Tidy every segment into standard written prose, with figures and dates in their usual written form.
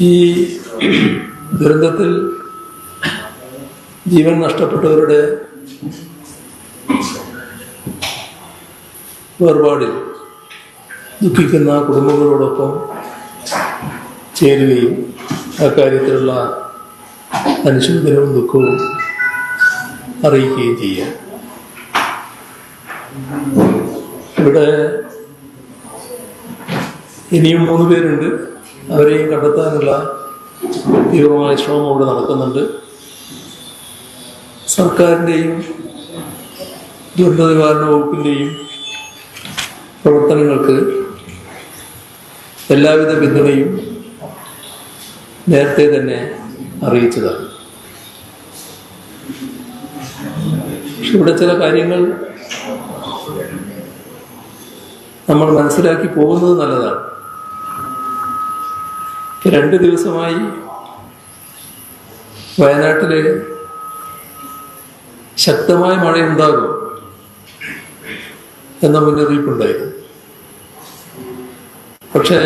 ഈ ദുരന്തത്തിൽ ജീവൻ നഷ്ടപ്പെട്ടവരുടെ വേർപാടിൽ ദുഃഖിക്കുന്ന കുടുംബങ്ങളോടൊപ്പം ചേരുകയും അക്കാര്യത്തിലുള്ള അനുശോചനവും ദുഃഖവും അറിയിക്കുകയും ചെയ്യുക. ഇവിടെ ഇനിയും 3 പേരുണ്ട്. അവരെയും കണ്ടെത്താനുള്ള തീവ്രമായ ശ്രമം ഇവിടെ നടക്കുന്നുണ്ട്. സർക്കാരിൻ്റെയും ദുരന്ത നിവാരണ വകുപ്പിൻ്റെയും പ്രവർത്തനങ്ങൾക്ക് എല്ലാവിധ പിന്തുണയും നേരത്തെ തന്നെ അറിയിച്ചതാണ്. പക്ഷെ ഇവിടെ ചില കാര്യങ്ങൾ നമ്മൾ മനസ്സിലാക്കി പോകുന്നത് നല്ലതാണ്. 2 ദിവസമായി വയനാട്ടില് ശക്തമായ മഴയുണ്ടാകും എന്ന മുന്നറിയിപ്പുണ്ടായിരുന്നു. പക്ഷേ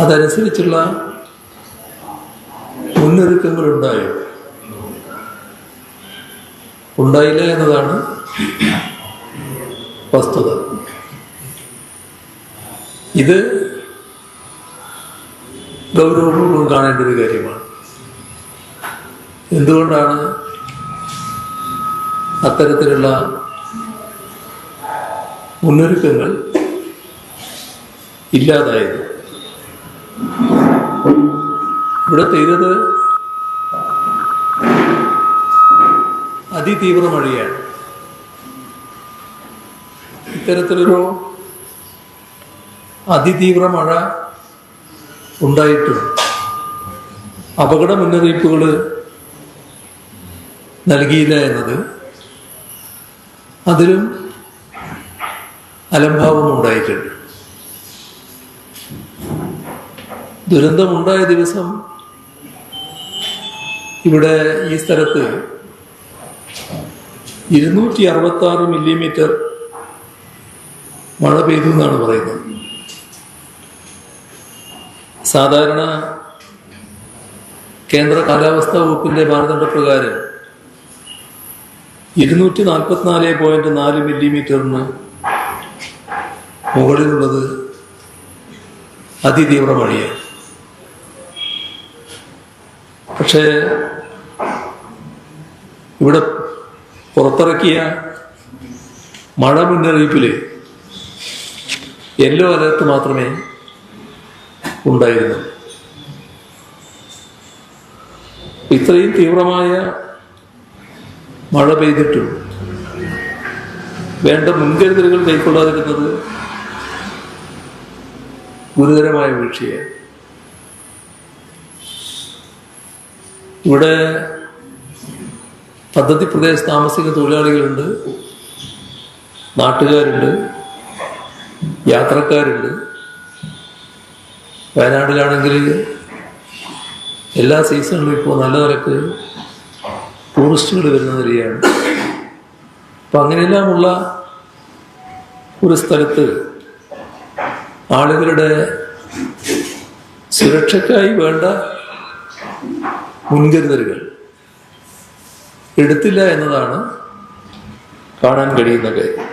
അതനുസരിച്ചുള്ള മുന്നൊരുക്കങ്ങൾ ഉണ്ടായില്ല എന്നതാണ് വസ്തുത. ഇത് ഗൗരവപൂർവ്വം കാണേണ്ട ഒരു കാര്യമാണ്. എന്തുകൊണ്ടാണ് അത്തരത്തിലുള്ള മുന്നൊരുക്കങ്ങൾ ഇല്ലാതായത്? ഇവിടെ പെയ്തത് അതിതീവ്ര മഴയാണ്. ഇത്തരത്തിലൊരു അതിതീവ്ര മഴ ഉണ്ടായിട്ടും അപകട മുന്നറിയിപ്പുകൾ നൽകിയില്ല എന്നത് അതിലും അലംഭാവം ഉണ്ടായിട്ടുണ്ട്. ദുരന്തമുണ്ടായ ദിവസം ഇവിടെ ഈ സ്ഥലത്ത് 266 മില്ലിമീറ്റർ മഴ പെയ്തു എന്നാണ് പറയുന്നത്. സാധാരണ കേന്ദ്ര കാലാവസ്ഥാ വകുപ്പിന്റെ മാനദണ്ഡപ്രകാരം 244.4 മില്ലിമീറ്ററിന് മുകളിലുള്ളത് അതിതീവ്ര മഴയാണ്. പക്ഷേ ഇവിടെ പുറത്തിറക്കിയ മഴ മുന്നറിയിപ്പിൽ യെല്ലോ അലർട്ട് മാത്രമേ ഉണ്ടായിരുന്നു. ഇത്രയും തീവ്രമായ മഴ പെയ്തിട്ടും വേണ്ട മുൻകരുതലുകൾ കൈക്കൊള്ളാതിരുന്നത് ഗുരുതരമായ വീഴ്ചയാണ്. ഇവിടെ പദ്ധതി പ്രദേശത്ത് താമസിക്കുന്ന തൊഴിലാളികളുണ്ട്, നാട്ടുകാരുണ്ട്, യാത്രക്കാരുണ്ട്. വയനാട്ടിലാണെങ്കിൽ എല്ലാ സീസണിലും ഇപ്പോൾ നല്ല നിരക്ക് ടൂറിസ്റ്റുകൾ വരുന്ന നിലയാണ്. അപ്പം അങ്ങനെയെല്ലാമുള്ള ഒരു സ്ഥലത്ത് ആളുകളുടെ സുരക്ഷയ്ക്കായി വേണ്ട മുൻകരുതലുകൾ എടുത്തില്ല എന്നതാണ് കാണാൻ കഴിയുന്ന കാര്യം.